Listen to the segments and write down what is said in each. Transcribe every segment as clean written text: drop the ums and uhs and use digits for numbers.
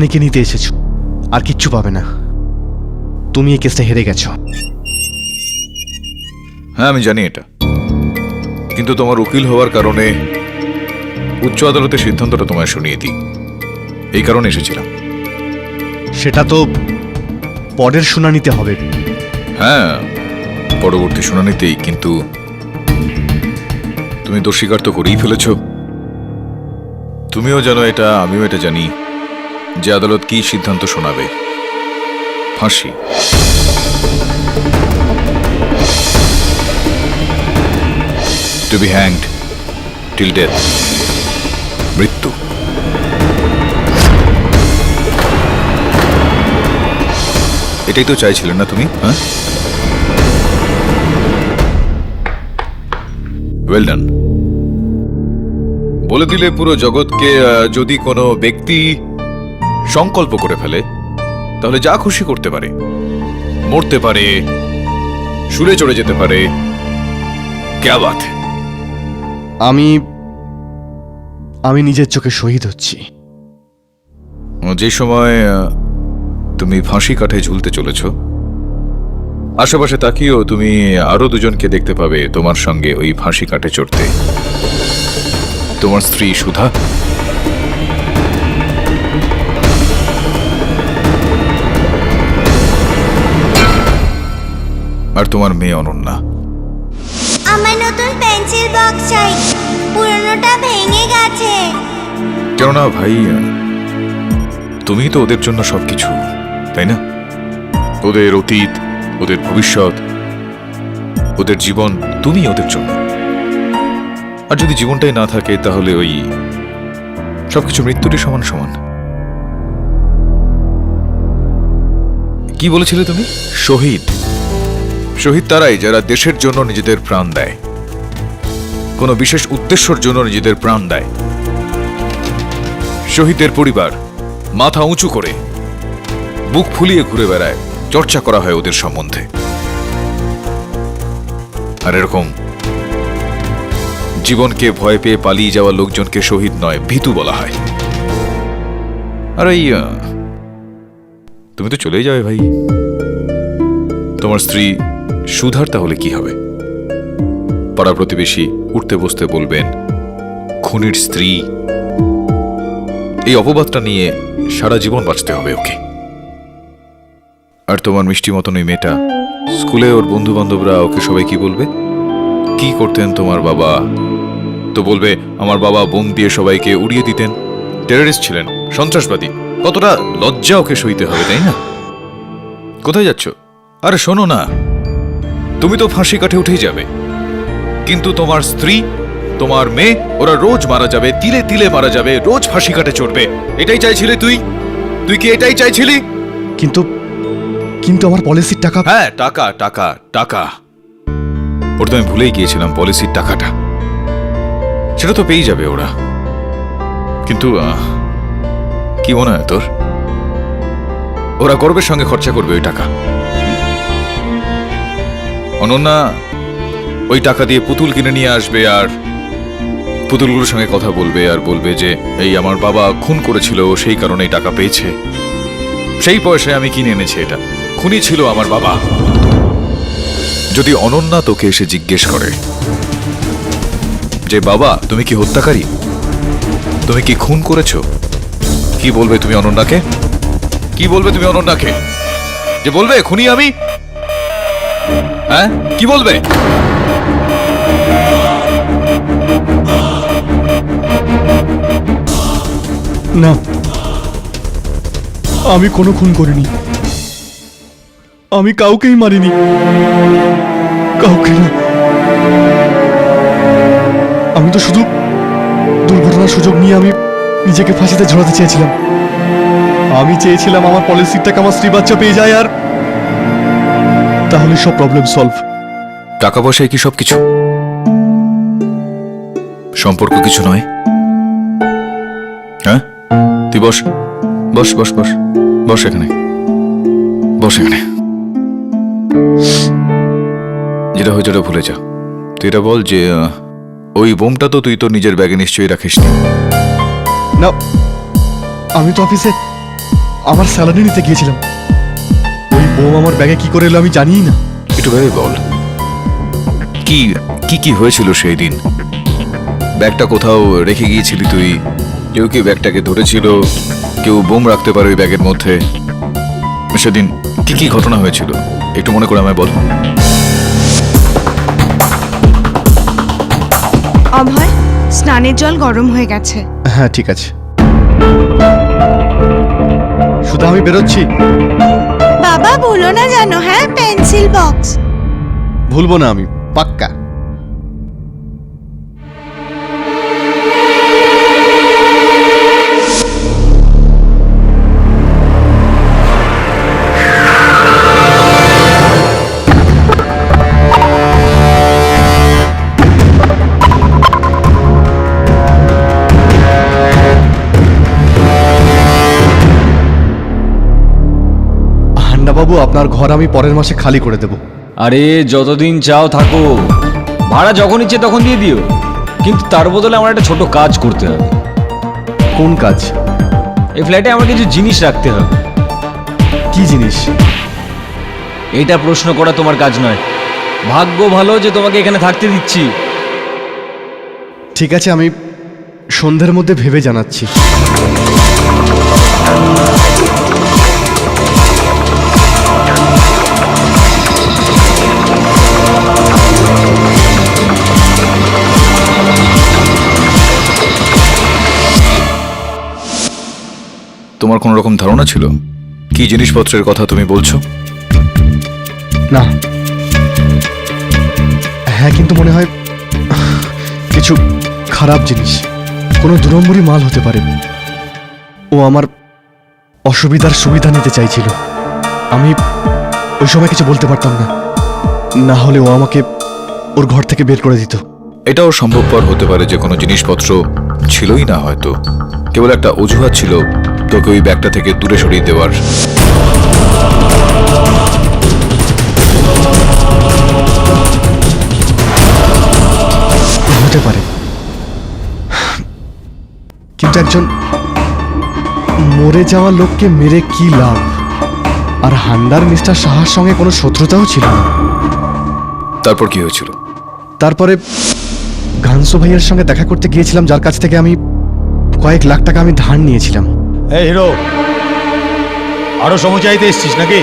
রানীকে নিতে এসেছো, আর কিচ্ছু পাবে না। তুমি এই কেসটা হেরে গেছো। হ্যাঁ আমি জানি এটা, কিন্তু তোমার উকিল হওয়ার কারণে উচ্চ আদালতের সিদ্ধান্তটা তোমায় শুনিয়ে দিই, এই কারণে এসেছিলাম। সেটা তো পরের শুনানিতে হবে। হ্যাঁ পরবর্তী শুনানিতেই, কিন্তু তুমি দোষ স্বীকার তো করেই ফেলেছ। তুমিও জানো এটা, আমিও এটা জানি যে আদালত কি সিদ্ধান্ত শোনাবে। ফাঁসি। To be hanged till death, মৃত্যু। এটাই তো চাইছিলেন না তুমি? হ্যাঁ, ওয়েল ডান। বলে দিলে পুরো জগৎকে, যদি কোনো ব্যক্তি সংকল্প করে ফেলে তাহলে যা খুশি করতে পারে, মরতে পারে, সুরে চড়ে যেতে পারে। ক্যা বাত হ্যায়। আমি নিজের চোখে শহীদ হচ্ছি। যে সময় তুমি ফাঁসি কাঠে ঝুলতে চলেছ, আশেপাশে তাকিয়েও তুমি আরো দুজনকে দেখতে পাবে তোমার সঙ্গে ওই ফাঁসি কাঠে চড়তে। তোমার স্ত্রী সুধা, আর তোমার মেয়ে অনন্যা। আমার নতুন পেন্সিল বক্স চাই, পুরনোটা ভেঙে গেছে। কেননা ভাই, তুমি তো ওদের জন্য সবকিছু, তাই না? ওদের অতীত, ওদের ভবিষ্যৎ, ওদের জীবন, তুমি ওদের জন্য। আর যদি জীবনটাই না থাকে তাহলে ওই সবকিছু মৃত্যুরই সমান সমান। কি বলেছিলে তুমি? শহীদ। শহীদ তারাই যারা দেশের জন্য নিজেদের প্রাণ দেয়, কোনো বিশেষ উদ্দেশ্যের জন্য নিজেদের প্রাণ দেয়। শহীদের পরিবার মাথা উঁচু করে বুক ফুলিয়ে ঘুরে বেড়ায়, চর্চা করা হয় ওদের সম্বন্ধে। আর এরকম জীবনকে ভয় পেয়ে পালিয়ে যাওয়া লোকজনকে শহীদ নয়, ভীতু বলা হয়। আর এই তুমি তো চলেই যাবে ভাই। তোমার স্ত্রী সুধার তাহলে কি হবে? পাড়া প্রতিবেশী উঠতে বসতে বলবেন খুনির স্ত্রী। এই অপবাদটা নিয়ে সারা জীবন বাঁচতে হবে ওকে। আর তোমার মিষ্টি মতন ওই মেয়েটা, স্কুলে ওর বন্ধু বান্ধবরা ওকে সবাই কি বলবে? কি করতেন তোমার বাবা? তো বলবে আমার বাবা বোম দিয়ে সবাইকে উড়িয়ে দিতেন, টেররিস্ট ছিলেন, সন্ত্রাসবাদী। কতটা লজ্জা ওকে সইতে হবে, তাই না? কোথায় যাচ্ছ? আরে শোনো না, তুমি তো ফাঁসি কাঠে উঠেই যাবে, কিন্তু তোমার স্ত্রী, তোমার মেয়ে, ওরা রোজ মারা যাবে, তিলে তিলে মারা যাবে, রোজ ফাঁসি কাঠে চড়বে। এটাই চাইছিলি তুই? তুই কি এটাই চাইছিলি? কিন্তু কিন্তু আমার পলিসির টাকা। হ্যাঁ, টাকা টাকা টাকা। ওটা তো আমি ভুলেই গিয়েছিলাম, পলিসির টাকাটা। সেটা তো পেয়ে যাবে ওরা। কিন্তু কি মনে হয় তোর, ওরা গর্বের সঙ্গে খরচা করবে ওই টাকা? অনন্যা ওই টাকা দিয়ে পুতুল কিনে নিয়ে আসবে, আর পুতুলগুলোর সঙ্গে কথা বলবে, আর বলবে যে এই আমার বাবা খুন করেছিল, সেই কারণে টাকা পেয়েছে, সেই পয়সায় আমি কিনে এনেছি এটা, খুনি ছিল আমার বাবা। যদি অনন্যা তোকে এসে জিজ্ঞেস করে যে বাবা তুমি কি হত্যাকারী, তুমি কি খুন করেছো, কি বলবে তুমি অনন্যাকে? কি বলবে তুমি অনন্যাকে? যে বলবে খুনি আমি? হ্যাঁ, কি বলবে? না, আমি কোনো খুন করিনি। আমি কাউকেই মারিনি, কাউকে না। আমি তো শুধু দুর্ঘটনার সুযোগ নিয়ে আমি নিজেকে ফাঁসিতে ঝোলাতে চেয়েছিলাম। আমি চেয়েছিলাম আমার পলিসির টাকা আমার স্ত্রী বাচ্চা পেয়ে যায়, আর তাহলে সব প্রবলেম সলভ। টাকা পয়সায় কি সবকিছু? সম্পর্ক কিছু নয়? হ্যাঁ, তুই বস বস বস বস বস এখানে, বস এখানে। যেটা হয়েছে ওটা ভুলে যা। তুই এটা বল যে ওই বোমটা তো তুই তোর নিজের ব্যাগে নিশ্চয়ই রাখিস না, আমি তো অফিসে আমার স্যালারি নিতে গিয়েছিলাম। ওই বোম আমার ব্যাগে কি করে এলো আমি জানিই না। একটু ভেবে বল, কি কি কি হয়েছিল সেই দিন? ব্যাগটা কোথাও রেখে গিয়েছিলি তুই, কেউ কি ব্যাগটাকে ধরেছিল, কেউ বোম রাখতে পারে ওই ব্যাগের মধ্যে। সেদিন কি কি ঘটনা হয়েছিল একটু মনে করে আমায় বল। অভয়, স্নানের জল গরম হয়ে গেছে। হ্যাঁ ঠিক আছে, শুধু আমি বেরোচ্ছি। বাবা ভুলো না জানো, হ্যাঁ, পেন্সিল বক্স। ভুলবো না আমি, পাক্কা। বাবু, আপনার ঘর আমি পরের মাসে খালি করে দেব। আরে যতদিন চাও থাকো, ভাড়া যখন ইচ্ছে তখন দিয়ে দিও, কিন্তু তার বদলে আমার একটা ছোট কাজ করতে হবে। কোন কাজ? এই ফ্ল্যাটে আমার কিছু জিনিস রাখতে হবে। কি জিনিস? এটা প্রশ্ন করা তোমার কাজ নয়। ভাগ্য ভালো যে তোমাকে এখানে থাকতে দিচ্ছি। ঠিক আছে, আমি সন্ধ্যের মধ্যে ভেবে জানাচ্ছি। তোমার কোনো রকম ধারণা ছিল কি জিনিসপত্রের কথা তুমি বলছো? না, হ্যাঁ, কিন্তু মনে হয় কিছু খারাপ জিনিস, কোনো দুরম্বরী মাল হতে পারে। ও আমার অসুবিধার সুবিধা নিতে চাইছিল। আমি ওই সময় কিছু বলতে পারতাম না, না হলে ও আমাকে ওর ঘর থেকে বের করে দিত। এটাও সম্ভবপর হতে পারে যে কোনো জিনিসপত্র ছিলই না, হয়তো কেবল একটা অজুহাত ছিল তোকে ওই ব্যাগটা থেকে দূরে সরিয়ে দেওয়ার। হতে পারে, কিন্তু একজন মরে যাওয়া লোককে মেরে কি লাভ? আর হান্ডার মিস্টার সাহার সঙ্গে কোনো শত্রুতাও ছিল না। তারপর কি হয়েছিল? তারপরে ঘানসু ভাইয়ের সঙ্গে দেখা করতে গিয়েছিলাম, যার কাছ থেকে আমি কয়েক লাখ টাকা আমি ধার নিয়েছিলাম। এই হিরো, আরো সময় চাইতে এসছিস নাকি?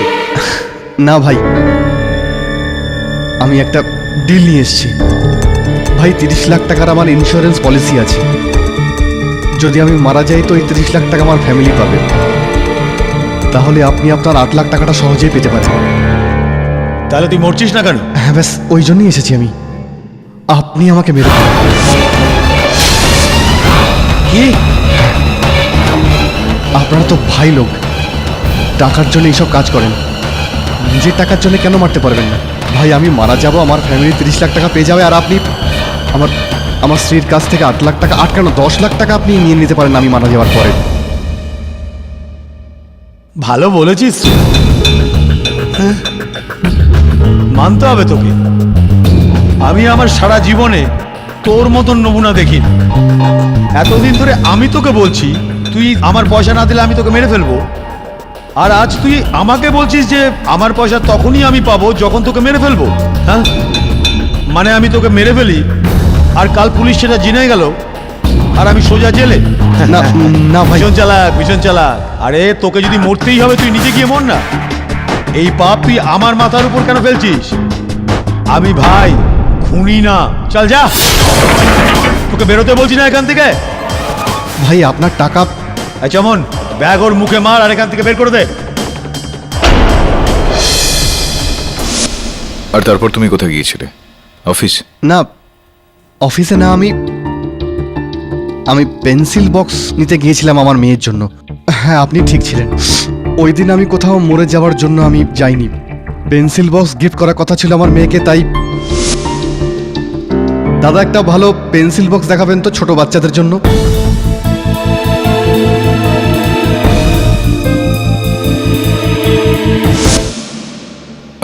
না ভাই, আমি একটা ডিল নিয়ে এসেছি ভাই। 30 লাখ টাকার আমার ইন্স্যুরেন্স পলিসি আছে। যদি আমি মারা যাই তো এই 30 লাখ টাকা আমার ফ্যামিলি পাবে। তাহলে আপনি আপনার 8 লাখ টাকাটা সহজেই পেতে পারেন। তাহলে তুই মরছিস না কেন? হ্যাঁ, ব্যাস ওই জন্যই এসেছি আমি। আপনি আমাকে মেরে দিন। কি? আপনারা তো ভাই লোক, টাকার জন্য এইসব কাজ করেন। নিজের টাকার জন্য কেন মারতে পারবেন না? ভাই, আমি মারা যাব, আমার ফ্যামিলি 30 লাখ টাকা পেয়ে যাবে, আর আপনি আমার স্ত্রীর কাছ থেকে 8 লাখ টাকা, 8 কেন 10 লাখ টাকা আপনি নিয়ে নিতে পারেন আমি মারা যাওয়ার পরে। ভালো বলেছিস। হ্যাঁ, মানতে হবে তোকে। আমি আমার সারা জীবনে তোর মতন নমুনা দেখিনি। এতদিন ধরে আমি তোকে বলছি তুই আমার পয়সা না দিলে আমি তোকে মেরে ফেলবো, আর আজ তুই আমাকে বলছিস যে আমার পয়সা তখনই আমি পাবো যখন তোকে মেরে ফেলবো। হ্যাঁ, মানে আমি তোকে মেরে ফেলি আর কাল পুলিশ সেটা জেনে গেল আর আমি সোজা জেলে? না না ভাই, ভীষণ চালাক, ভীষণ চালাক। আরে তোকে যদি মরতেই হবে তুই নিজে গিয়ে মর না। এই পাপ তুই আমার মাথার উপর কেন ফেলছিস? আমি ভাই খুনি না। চল যা, তোকে বেরোতে বলছি না এখান থেকে। ভাই আপনার টাকা। যেমন ব্যাগ ওর মুখে মার আর এখান থেকে বের করে দে। আর তারপর তুমি কোথায় গিয়েছিলে? অফিস? না, অফিসে না, আমি পেন্সিল বক্স নিতে গিয়েছিলাম আমার মেয়ের জন্য। হ্যাঁ, আপনি ঠিক ছিলেন। ওই দিন আমি কোথাও মরে যাওয়ার জন্য আমি যাইনি। পেন্সিল বক্স গিফট করার কথা ছিল আমার মেয়েকে, তাই দাদা একটা ভালো পেন্সিল বক্স দেখাবেন তো ছোট বাচ্চাদের জন্য।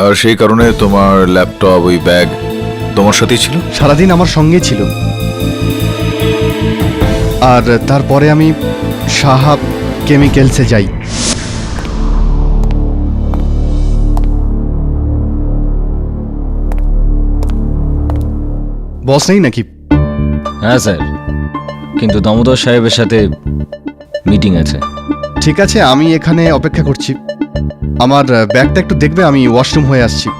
আর সেই কারণে তোমার ল্যাপটপ, ওই ব্যাগ তোমার সাথেই ছিল? সারাদিন আমার সঙ্গে ছিল। আর তারপরে আমি সাহা কেমিক্যালসে যাই। বস নেই নাকি? হ্যাঁ স্যার, কিন্তু দামোদর সাহেবের সাথে মিটিং আছে। ঠিক আছে, আমি এখানে অপেক্ষা করছি। আমার ব্যাগটা একটু দেখবে, আমি ওয়াশরুম হয়ে আসছি।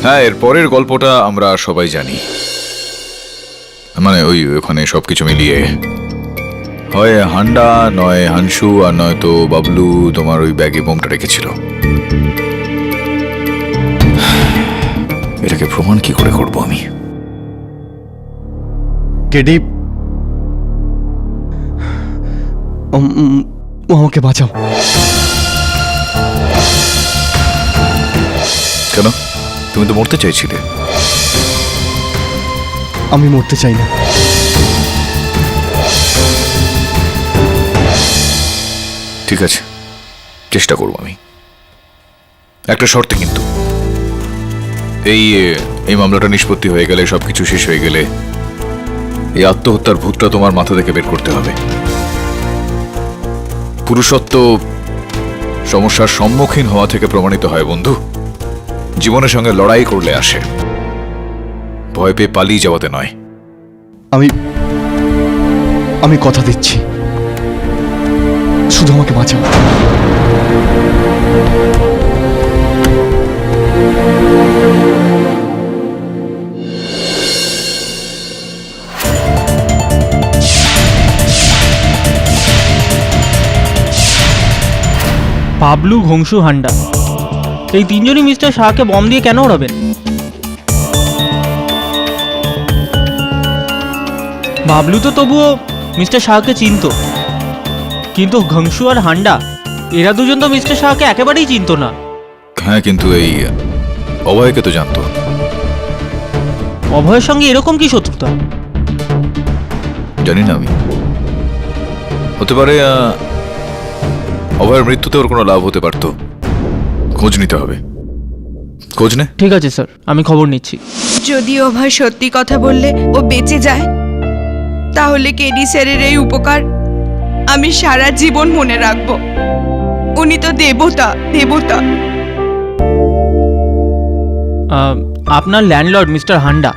হ্যাঁ, এর পরের গল্পটা আমরা সবাই জানি। মানে ওখানে সবকিছু মিলিয়ে হয় হান্ডা, নয় হানসু, আর নয়তো বাবলু তোমার ওই ব্যাগে বোমটা রেখেছিল। এটাকে প্রমাণ কি করে করব আমি? কেডি, আমাকে বাঁচাও। কেন? তুমি তো মরতে চাইছিলে। আমি মরতে চাই না। ঠিক আছে, চেষ্টা করব আমি, একটা শর্তে কিন্তু। এই মামলাটা নিষ্পত্তি হয়ে গেলে, সবকিছু শেষ হয়ে গেলে, এই আত্মহত্যার ভূতটা তোমার মাথা থেকে বের করতে হবে। পুরুষত্ব সমস্যার সম্মুখীন হওয়া থেকে প্রমাণিত হয় বন্ধু। জীবনের সঙ্গে লড়াই করলে আসে, ভয় পেয়ে পালিয়ে যাওয়াতে নয়। আমি কথা দিচ্ছি, শুধু আমাকে বাঁচাও। বাবলু, ঘংশু, হান্ডা, এই তিনজনই মিস্টার শাহকে বম দিয়ে কেন ওড়াবেন? বাবলু তো তবুও মিস্টার শাহকে চিনতো, কিন্তু ঘংশু আর হান্ডা এরা দুজন তো মিস্টার শাহকে একেবারেই চিনতো না। হ্যাঁ, কিন্তু এই অভয়কে তো জানতো। অভয়ের সঙ্গে এরকম কি শত্রুতা? জানি না আমি, হতে পারে অভয়ের মৃত্যুতে ওর কোনো লাভ হতে পারতো। খোঁজ নিতে হবে, খোঁজ নে। ঠিক আছে স্যার, আমি খবর নিচ্ছি। যদি অভয় সত্যি কথা বললে ও বেঁচে যায়, তাহলে কেডি স্যারের এই উপকার আমি সারা জীবন মনে রাখবো। উনি তো দেবতা, দেবতা। আপনার ল্যান্ডলর্ড মিস্টার হান্ডা,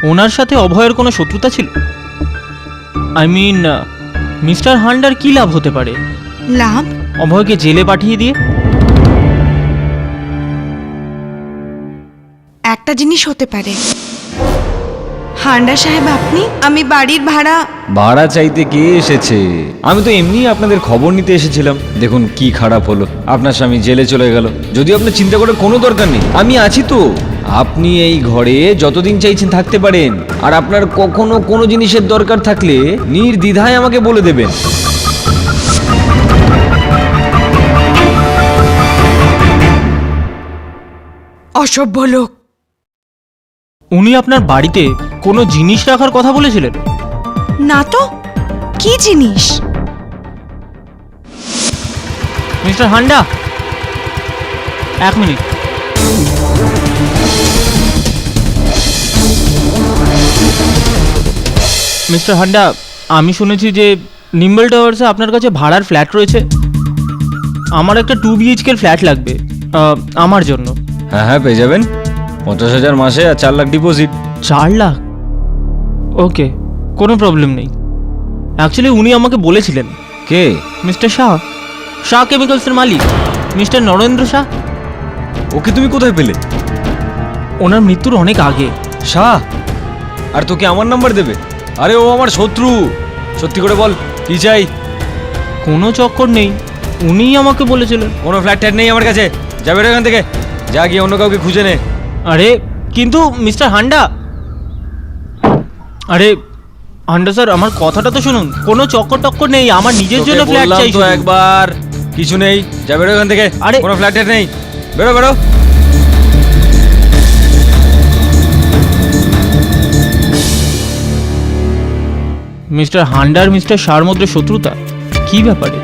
ওনার সাথে অভয়ের কোনো শত্রুতা ছিল? আই মিন, মিস্টার হান্ডার কি লাভ হতে পারে লাভ? অভয়কে জেলে পাঠিয়ে দিয়ে? একটা জিনিস হতে পারে। হান্ডা সাহেব, আপনি, আমি বাড়ির ভাড়া চাইতে কে এসেছে? আমি তো এমনি আপনাদের খবর নিতে এসেছিলাম। দেখুন কি খারাপ হলো, আপনার স্বামী জেলে চলে গেল। যদি আপনার চিন্তা করার কোনো দরকার নেই, আমি আছি তো। আপনি এই ঘরে যতদিন চাইছেন থাকতে পারেন, আর আপনার কখনো কোনো জিনিসের দরকার থাকলে নির্দ্বিধায় আমাকে বলে দেবেন। অসভ্য লোক। উনি আপনার বাড়িতে কোনো জিনিস রাখার কথা বলেছিলেন? না তো, কি জিনিস? মিস্টার হান্ডা, এক মিনিট। মিস্টার হান্ডা, আমি শুনেছি যে নিম্বল টাওয়ার্সে আপনার কাছে ভাড়ার ফ্ল্যাট রয়েছে। আমার একটা 2 BHK ফ্ল্যাট লাগবে আমার জন্য। হ্যাঁ হ্যাঁ, পেয়ে যাবেন। 50,000 মাসে আর 4 লাখ ডিপোজিট। 4 লাখ? ওকে, কোনো প্রবলেম নেই। অ্যাকচুয়ালি উনি আমাকে বলেছিলেন। কে? মিস্টার শাহ, শাহ কেমিক্যালসের মালিক মিস্টার নরেন্দ্র শাহ। ওকে তুমি কোথায় পেলে? ওনার মৃত্যুর অনেক আগে। শাহ? আর তোকে আমার নাম্বার দেবে? আরে ও আমার শত্রু। সত্যি করে বল, কি চাই? কোনো চক্কর নেই, উনিই আমাকে বলেছিলেন। কোনো ফ্ল্যাট ট্যাট নেই আমার কাছে, যাবে এখান থেকে। যা গিয়ে অন্য কাউকে খুঁজে নে। আরে কিন্তু মিস্টার হান্ডা, আরে হান্ডা স্যার, আমার কথাটা তো শুনুন। কোনো চক্কর টক্কর নেই, আমার নিজের জন্য তোকে ফ্ল্যাট বললাম চাই তো শুধু। একবার, কিছু নেই, যা বেরো এখান থেকে। আরে কোনো ফ্ল্যাট ট্যাট নেই, বেরো বেরো। মিস্টার হান্ডার মিস্টার শাহর মধ্যে শত্রুতা কি ব্যাপারে?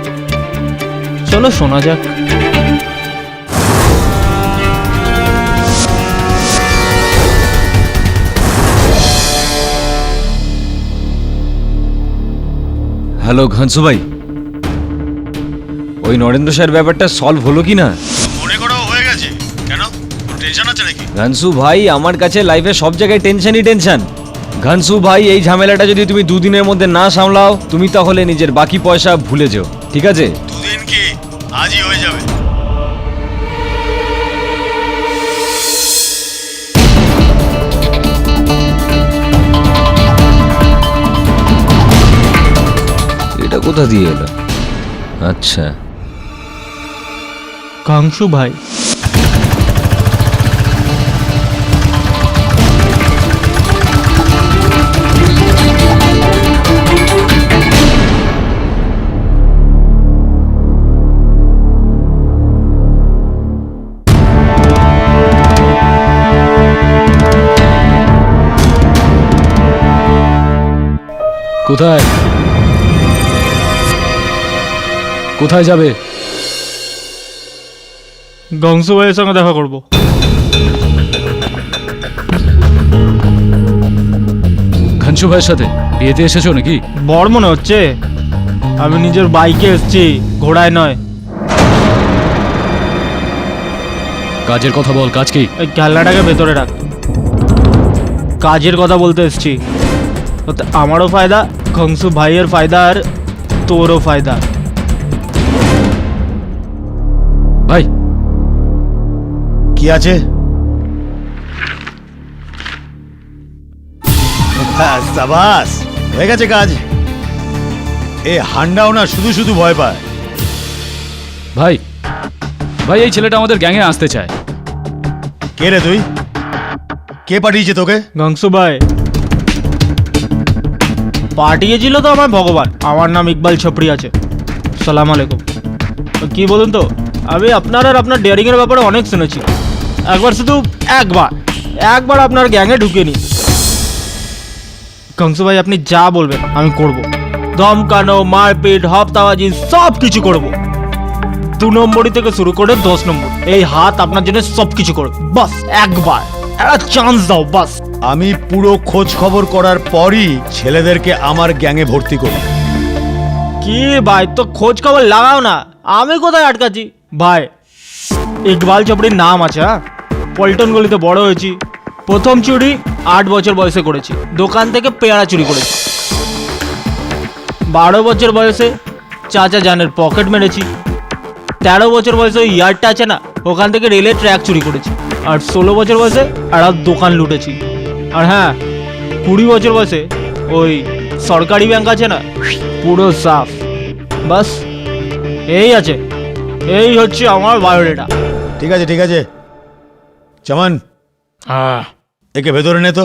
চলো শোনা যাক। হ্যালো ঘানসু ভাই, ওই নরেন্দ্র স্যার ব্যাপারটা সলভ হলো কি না? মনে করো হয়ে গেছে। কেন, টেনশন আছে নাকি? ঘানসু ভাই, আমার কাছে লাইফে সব জায়গায় টেনশনই টেনশন। ঘানসু ভাই, এই ঝামেলাটা যদি তুমি দুদিনের মধ্যে না সামলাও, তুমি তাহলে নিজের বাকি পয়সা ভুলে যেও, ঠিক আছে? দুদিন কি, আজই হয়ে যাবে। এটা কোথা দিয়ে এলো? আচ্ছা, কাংশু ভাই, কোথায় কোথায় যাবে? কাংশু ভাইয়ের সঙ্গে দেখা করবো। ঘানসু ভাইয়ের সাথে বিয়েতে এসেছো নাকি? বড় মনে হচ্ছে, আমি নিজের বাইকে এসেছি, ঘোড়ায় নয়। কাজের কথা বল, কাজ কি? ওই খেলনাটাকে ভেতরে রাখ। কাজের কথা বলতে এসেছি, ওতে আমারও ফায়দা, কাংশু ভাইয়ের ফায়দা, আর তোরও ফায়দা। ভাই, কি আছে? সাবাস, হয়ে গেছে কাজ। এ হান্ডাও না শুধু শুধু ভয় পায়। ভাই ভাই, এই ছেলেটা আমাদের গ্যাংয়ে আসতে চায়। কে রে তুই? কে পাঠিয়েছে তোকে? কাংশু ভাই পাঠিয়েছিল তো আমার ভগবান। আমার নাম ইকবাল ছপড়ি আছে। সালাম আলাইকুম। কি বলুন তো, আমি আপনার আর আপনার ডেয়ারিং এর ব্যাপারে অনেক শুনেছি। একবার শুধু একবার আপনার গ্যাংয়ে ঢুকে নি। কাংশু ভাই, আপনি যা বলবেন আমি করব। ধমকানো, মারপিট, হপ্তাবাজি সব কিছু করব। 2 নম্বরই থেকে শুরু করে 10 নম্বর, এই হাত আপনার জন্য সব কিছু করব। বাস একবার একটা চান্স দাও, বাস। আমি পুরো খোঁজ খবর করার পরই ছেলেদেরকে আমার গ্যাংয়ে ভর্তি করি। কি ভাই, তো খোঁজ খবর লাগাও না, আমি কোথায় আটকাচ্ছি? ভাই, ইকবাল চপড়ির নাম আছে, হ্যাঁ? পল্টন গলিতে বড় হয়েছি। প্রথম চুরি 8 বছর বয়সে করেছি, দোকান থেকে পেয়ারা চুরি করেছি। 12 বছর বয়সে চাচা জানের পকেট মেরেছি। 13 বছর বয়সে ওই ইয়ারটা আছে না, ওখান থেকে রেলের ট্র্যাক চুরি করেছি। আর 16 বছর বয়সে একটা দোকান লুটেছি। আর হ্যাঁ, 20 বছর বয়সে ওই সরকারি ব্যাংক আছে না, পুরো সাফ। বাস এই আছে, এই হচ্ছে আমার বায়োডেটা। ঠিক আছে ঠিক আছে, চমন একে ভেতরে নে তো।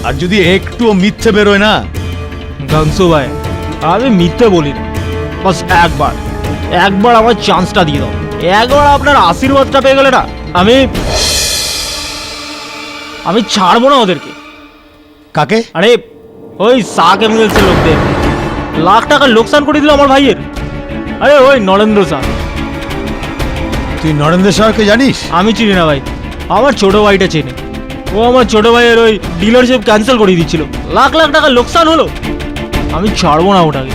আর যদি একটু মিথ্যে বেরোয় না। কাংশু ভাই, আমি মিথ্যে বলি না। বাস একবার আমার চান্সটা দিয়ে দাও। একবার আপনার আশীর্বাদটা পেয়ে গেলে না, আমি ছাড়বো না ওদেরকে। কাকে? আরে ওই শাহ কেমিক্যালসের লোকদের লাখ টাকার লোকসান করে দিল আমার ভাইয়ের। আরে ওই নরেন্দ্র শাহ। তুই নরেন্দ্র সাহাকে জানিস? আমি চিনি না ভাই, আমার ছোট ভাইটা চেনে। ও আমার ছোট ভাইয়ের ওই ডিলারশিপ ক্যান্সেল করে দিচ্ছিল, লাখ টাকা লোকসান হলো। আমি ছাড়বো না ওটাকে।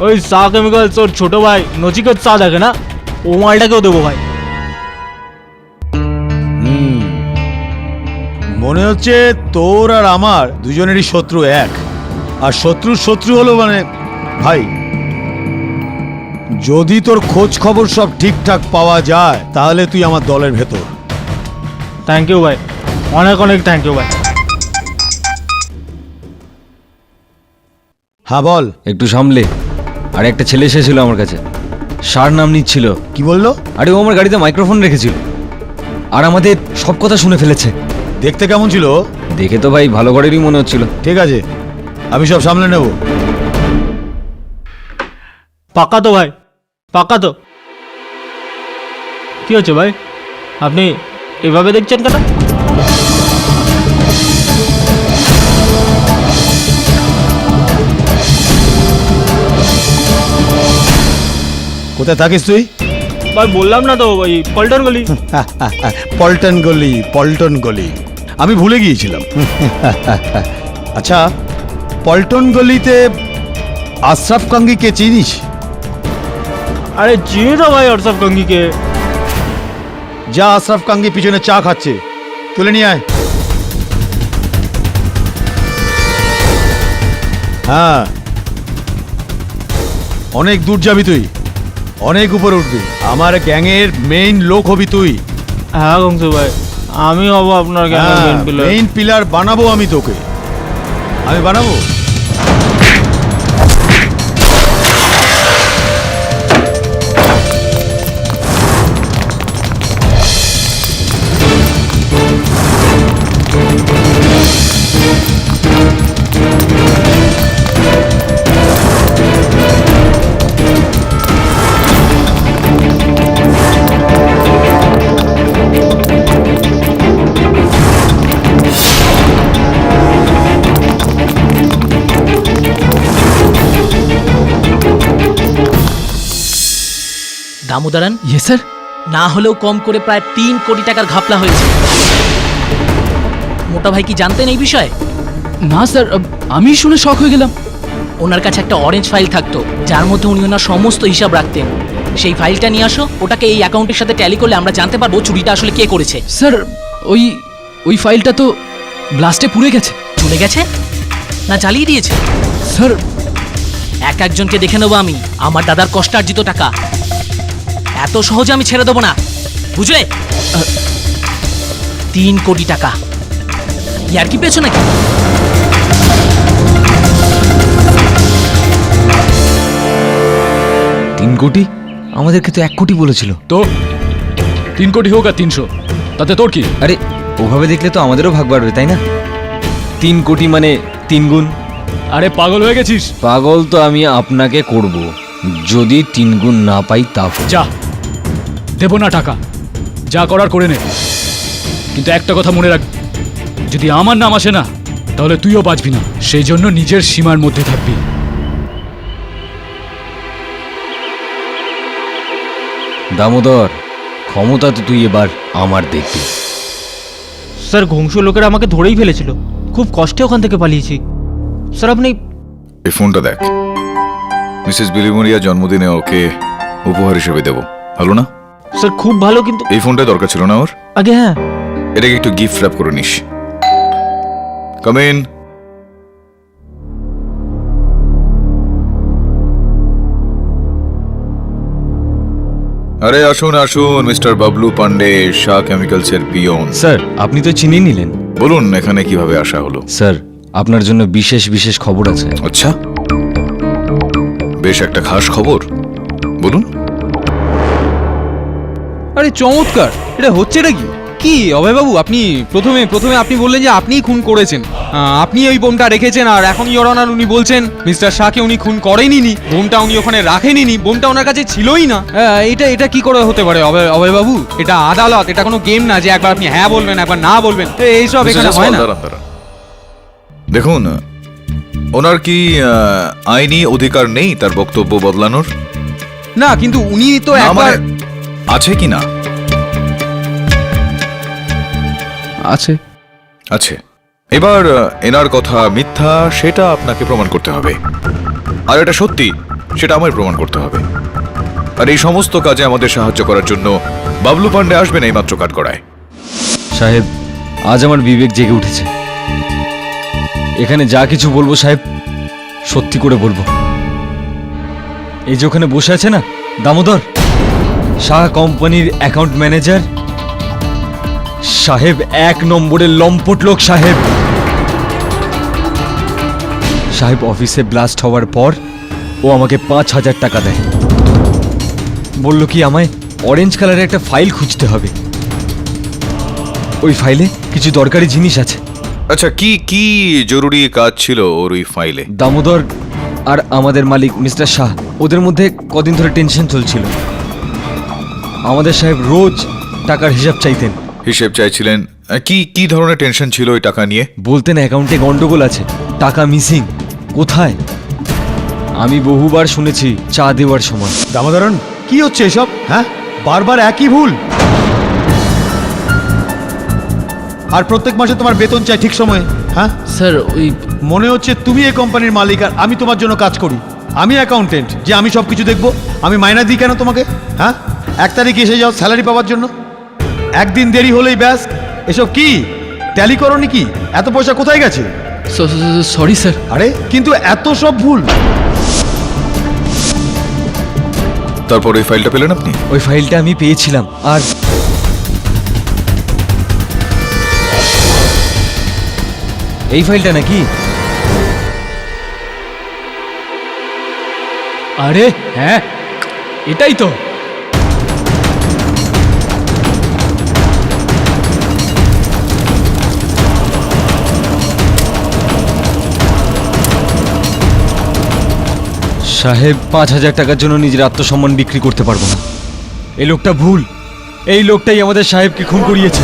ওই শাহ কেমিক্যালস ওর ছোট ভাই নচিকেত শাহ দেখে না, ও মালটাকেও দেবো ভাই। মনে হচ্ছে তোর আর আমার দুজনেরই শত্রু এক। আর শত্রুর শত্রু হলো মানে ভাই। যদি তোর খোঁজ খবর সব ঠিকঠাক পাওয়া যায় তাহলে তুই আমার দলের ভেতর। থ্যাংক ইউ ভাই, অনেক থ্যাংক ইউ ভাই। হ্যাঁ বল। একটু সামলে। আর একটা ছেলে এসেছিল আমার কাছে, সার নাম নিচ্ছিল। কি বললো? আরে ও আমার গাড়িতে মাইক্রোফোন রেখেছিল আর আমাদের সব কথা শুনে ফেলেছে। দেখতে কেমন ছিল? দেখে তো ভাই ভালো ঘরেরই মনে হচ্ছিল। ঠিক আছে, আমি সব সামলে নেব। পাক্কা তো ভাই, পাক্কা তো? কি হচ্ছে ভাই, আপনি এভাবে দেখছেন কেন? কোথায় থাকিস তুই? ভাই বললাম না তো ওই পল্টন গলি। পল্টন গলি আমি ভুলে গিয়েছিলাম। আচ্ছা, পল্টন গলিতে আশরাফ কাঙ্গিকে চিনিস? আরে চিনি তো ভাই অর্ষব গঙ্গিকে। যা আশরাফ কাঙ্গি পিছনে চা খাচ্ছে, তুলে নিয়ে আয়। হ্যাঁ, অনেক দূর যাবি তুই, অনেক উপরে উঠবি, আমার গ্যাংয়ের মেইন লোক হবি তুই। হ্যাঁ গংসু ভাই, আমি হব আপনার মেইন পিলার বানাবো আমি তোকে, আমি বানাবো। দামোদরন, ইয়ে স্যার। না হলেও কম করে প্রায় 3 কোটি টাকার ঘাপলা হয়েছে। মোটা ভাই কি জানতেন এই বিষয়ে? না স্যার, আমি শুনে শক হয়ে গেলাম। ওনার কাছে একটা অরেঞ্জ ফাইল থাকতো, যার মধ্যে উনি ওনার সমস্ত হিসাব রাখতেন। সেই ফাইলটা নিয়ে আসো, ওটাকে এই অ্যাকাউন্টের সাথে ট্যালি করলে আমরা জানতে পারবো চুরিটা আসলে কে করেছে। স্যার, ওই ফাইলটা তো ব্লাস্টে পুড়ে গেছে। চলে গেছে না জ্বালিয়ে দিয়েছে? স্যার, এক একজনকে দেখে নেবো আমি, আমার দাদার কষ্টার্জিত টাকা। এত সহজে আমি ছেড়ে দেবো না, বুঝলে? 3 কোটি টাকা ইয়ার কি পেয়েছো নাকি? তিন কোটি? আমাদেরকে তো 1 কোটি বলেছিল। তো 3 কোটি হোক আর 300, তাতে তোর কি? আরে ওভাবে দেখলে তো আমাদেরও ভাগ বাড়বে, তাই না? 3 কোটি মানে 3 গুণ। আরে পাগল হয়ে গেছিস? পাগল তো আমি আপনাকে করব, যদি 3 গুণ না পাই তা। যা, দেবো না টাকা, যা করার করে নে। কিন্তু একটা কথা মনে রাখ, যদি আমার নাম আসে না তাহলে তুইও বাঁচবি না। সেই জন্য নিজের সীমার মধ্যে থাকবি। দামোদর, ক্ষমতা তো তুই এবার আমার দেখবি। স্যার ঘংসু লোকেরা আমাকে ধরেই ফেলেছিল, খুব কষ্টে ওখান থেকে পালিয়েছি। স্যার আপনি এই ফোনটা দেখ, মিসেস বিলিমোরিয়া জন্মদিনে ওকে উপহার হিসেবে দেবো, ভালো না? স্যার খুব ভালো, কিন্তু এই ফোনটা দরকার ছিল না ওর। আগে হ্যাঁ, এটাকে একটু গিফট র্যাপ করে নিস। Come in. আরে আসুন আসুন, মিস্টার বাবলু পান্ডে, শাহ কেমিক্যালসের পিয়ন। স্যার, আপনি তো চিনিয়ে নিলেন। বলুন এখানে কিভাবে আসা হলো? স্যার, আপনার জন্য বিশেষ বিশেষ খবর আছে। আচ্ছা, বেশ একটা খাস খবর, বলুন। আরে চমৎকার, এটা হচ্ছে নাকি? কি অভয়বাবু, আপনি প্রথমে আপনি বললেন যে আপনিই খুন করেছেন, আপনি ওই বোমটা রেখেছেন, আর এখন ইওর অনার উনি বলছেন মিস্টার শাহকে উনি খুন করেননি, বোমটা উনি ওখানে রাখেননি, বোমটা ওনার কাছে ছিলই না। এটা কি করে হতে পারে অভয়বাবু? এটা আদালত, এটা কোনো গেম না যে একবার আপনি হ্যাঁ বলবেন একবার না বলবেন, এইসব এখানে হয় না। দেখুন, ওনার কি আইনি অধিকার নেই তার বক্তব্য বদলানোর? না, কিন্তু উনি তো না, একবার মানে আছে কি না? আছে। আছে। এবার এনার কথা মিথ্যা সেটা আপনাকে প্রমাণ করতে হবে, আর এটা সত্যি সেটা আমায় প্রমাণ করতে হবে। আর এই সমস্ত কাজে আমাদের সাহায্য করার জন্য বাবলু পান্ডে আসবেন এইমাত্র কাঠগড়ায়। সাহেব, আজ আমার বিবেক জেগে উঠেছে। এখানে যা কিছু বলবো সাহেব, সত্যি করে বলবো। এই যে ওখানে বসে আছে না দামোদর, শাহ কোম্পানির অ্যাকাউন্ট ম্যানেজার সাহেব, 1 নম্বরের লম্পট লোক সাহেব। সাহেব, অফিসে ব্লাস্ট হওয়ার পর ও আমাকে 5,000 টাকা দেয়, বলল কি আমায় অরেঞ্জ কালারের একটা ফাইল খুঁজতে হবে, ওই ফাইলে কিছু দরকারি জিনিস আছে। আচ্ছা, কি কি জরুরি কাজ ছিল ওর ওই ফাইলে? দামোদর আর আমাদের মালিক মিস্টার শাহ, ওদের মধ্যে কদিন ধরে টেনশন চলছিল। আমাদের সাহেব রোজ টাকার হিসাব চাইতেন। হিসেব চাইছিলেন? কি কি ধরনের টেনশন ছিল ওই টাকা নিয়ে? বলতেন অ্যাকাউন্টে গন্ডগোল আছে, টাকা মিসিং, কোথায়? আমি বহুবার শুনেছি চা দেওয়ার সময়। দামোদরন, কি হচ্ছে এসব? হ্যাঁ, বারবার একই ভুল। আর প্রত্যেক মাসে তোমার বেতন চাই ঠিক সময়ে। হ্যাঁ স্যার ওই মনে হচ্ছে তুমি এই কোম্পানির মালিক আর আমি তোমার জন্য কাজ করি। আমি অ্যাকাউন্টেন্ট, যে আমি সব কিছু দেখবো। আমি মাইনা দিই কেন তোমাকে? হ্যাঁ, 1 তারিখে এসে যাও স্যালারি পাওয়ার জন্য। একদিন দেরি হলেই ব্যাস। এসব কি ট্যালি করনি কি? এত পয়সা কোথায় গেছে? Sorry sir. আরে কিন্তু এত সব ভুল। তারপর ওই ফাইলটা পেলেন আপনি? ওই ফাইলটা আমি পেয়েছিলাম, আর এই ফাইলটা নাকি? আরে হ্যাঁ, এটাই তো। সাহেব, 5,000 টাকার জন্য নিজের আত্মসম্মান বিক্রি করতে পারবো না। এই লোকটা ভুল। এই লোকটাই আমাদের সাহেবকে খুন করিয়েছে।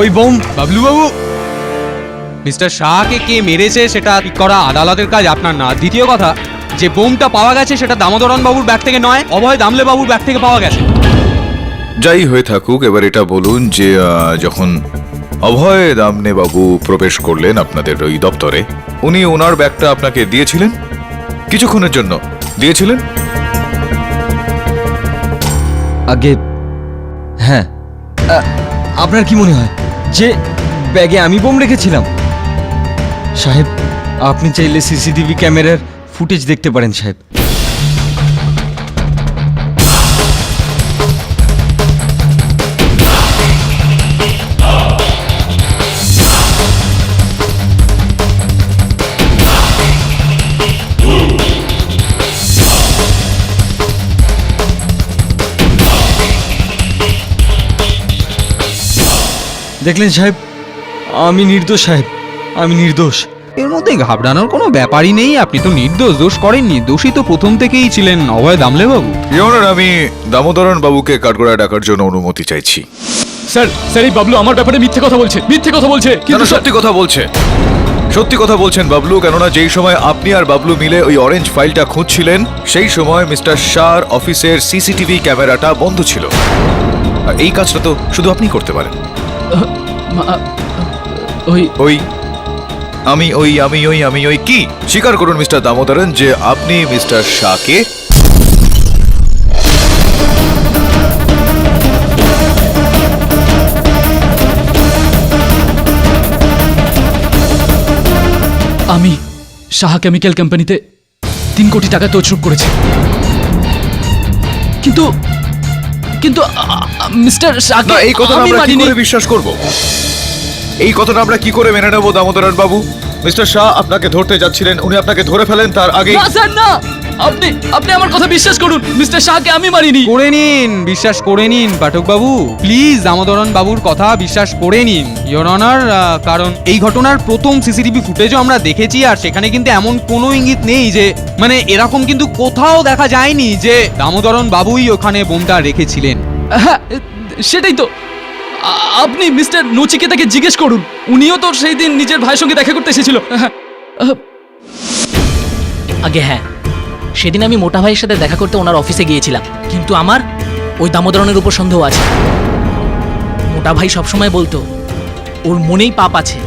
ওই বোম। বাবলু বাবু, মিস্টার শাহকে কে মেরেছে সেটা ঠিক করা আদালতের কাজ, আপনার না। দ্বিতীয় কথা, যে বোমটা পাওয়া গেছে সেটা দামোদরন বাবুর ব্যাগ থেকে নয়, অভয় দামলে বাবুর ব্যাগ থেকে পাওয়া গেছে। যাই হয়ে থাকুক, এবার এটা বলুন যে যখন অভয় দামনে বাবু প্রবেশ করলেন আপনাদের ওই দপ্তরে, উনি ওনার ব্যাগটা আপনাকে দিয়েছিলেন? কিছুক্ষণের জন্য দিয়েছিলেন? আগে হ্যাঁ। আপনার কি মনে হয় যে ব্যাগে আমি বোম রেখেছিলাম? সাহেব, আপনি চাইলে সিসিটিভি ক্যামেরার ফুটেজ দেখতে পারেন সাহেব। দেখলেন সাহেব, আমি নির্দোষ সাহেব, আমি নির্দোষ। এর মধ্যে ঘাবড়ানোর কোনো ব্যাপারই নেই। আপনি তো নির্দোষ, দোষ করেননি। দোষী তো প্রথম থেকেই ছিলেন অভয় দামলে বাবু। ইওনার, আমি দামোদরন বাবুকে কাঠগড়ায় ডাকার জন্য অনুমতি চাইছি। স্যার, এই বাবলু আমার ব্যাপারে মিথ্যে কথা বলছে, মিথ্যে কথা বলছে। কিন্তু সত্যি কথা বলছে, সত্যি কথা বলছেন বাবলু। কেননা যেই সময় আপনি আর বাবলু মিলে ওই অরেঞ্জ ফাইলটা খুঁজছিলেন, সেই সময় মিস্টার শাহর অফিসের সিসিটিভি ক্যামেরাটা বন্ধ ছিল। আর এই কাজটা তো শুধু আপনি করতে পারেন। আমি কি স্বীকার করুন মিস্টার দামোদরন যে আপনি মিস্টার শাহকে আমি সাহা কেমিক্যাল কোম্পানিতে 3 কোটি টাকা তছরূপ করেছি। কিন্তু কিন্তু মিস্টার শাহকে এই কথাটা আমি আমরা কি মানিনি। করে বিশ্বাস করব? এই কথাটা আমরা কি করে মেনে নেব দামোদরন বাবু? মিস্টার শাহ আপনাকে ধরতে যাচ্ছিলেন, উনি আপনাকে ধরে ফেলেন, তার আগে না স্যার, না। আপনি আমার কথা বিশ্বাস করুন, মিস্টার শাহকে আমি মারিনি। করে নিন, বিশ্বাস করে নিন পাঠক বাবু, প্লিজ দামোদরন বাবুর কথা বিশ্বাস করে নিন ইওর অনার। কারণ এই ঘটনার প্রথম সিসিটিভি ফুটেজও আমরা দেখেছি, আর সেখানে কিন্তু এমন কোনো ইঙ্গিত নেই যে, মানে এরকম কিন্তু কোথাও দেখা যায়নি যে দামোদরন বাবুই ওখানে বোমটা রেখেছিলেন। হ্যাঁ, সেটাই তো। আপনি মিস্টার নচিকেতাকে জিজ্ঞেস করুন, উনিও তো সেই দিন নিজের ভাইয়ের সঙ্গে দেখা করতে এসেছিল। আগে হ্যাঁ, সেদিন আমি মোটা ভাইয়ের সাথে দেখা করতে ওনার অফিসে গিয়েছিলাম, কিন্তু আমার ওই দামোদরনের উপর সন্দেহ আছে। মোটা ভাই সবসময় বলতো ওর মনেই পাপ আছে।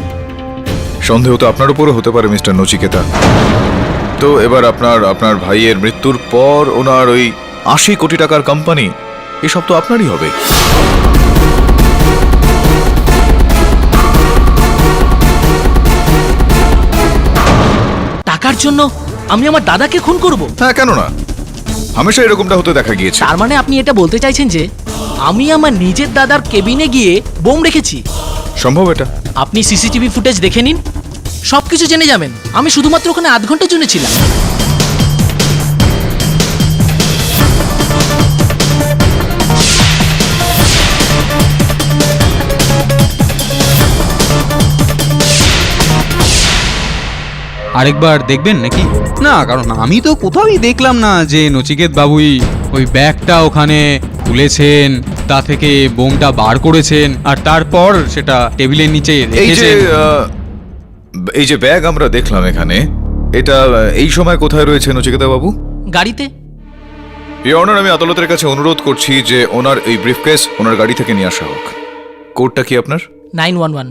সন্দেহ তো আপনার উপরও হতে পারে মিস্টার নচিকেতা। তো এবার আপনার ভাইয়ের মৃত্যুর পর ওনার ওই 80 কোটি টাকার কোম্পানি, এসব তো আপনারই হবে। টাকার জন্য আমি আমার দাদাকে খুন করব? হ্যাঁ, কেন না? হামেশা এরকমটা হতে দেখা গিয়েছে। তার মানে আপনি এটা বলতে চাইছেন যে আমি আমার নিজের দাদার কেবিনে গিয়ে বোম রেখেছি? সম্ভব এটা? আপনি সিসিটিভি ফুটেজ দেখে নিন, সবকিছু জেনে যাবেন। আমি শুধুমাত্র ওখানে 8 ঘন্টার জন্য ছিলাম। আরেকবার দেখবেন নাকি? না, কারণ আমি তো কোথাওই দেখলাম না যে নচিকেত বাবুই ওই ব্যাগটা ওখানে তুলেছেন, বস্তা থেকে বোমটা বার করেছেন আর তারপর সেটা টেবিলের নিচে রেখেছেন। এই যে ব্যাগ আমরা দেখলাম এখানে, এটা এই সময় কোথায় রয়েছে নচিকেতা বাবু? গাড়িতে। ইওর অনার, আমি আদালতের কাছে অনুরোধ করছি যে ওনার এই ব্রিফকেস ওনার গাড়ি থেকে নিয়ে আসা হোক। কোডটা কি আপনার? 911।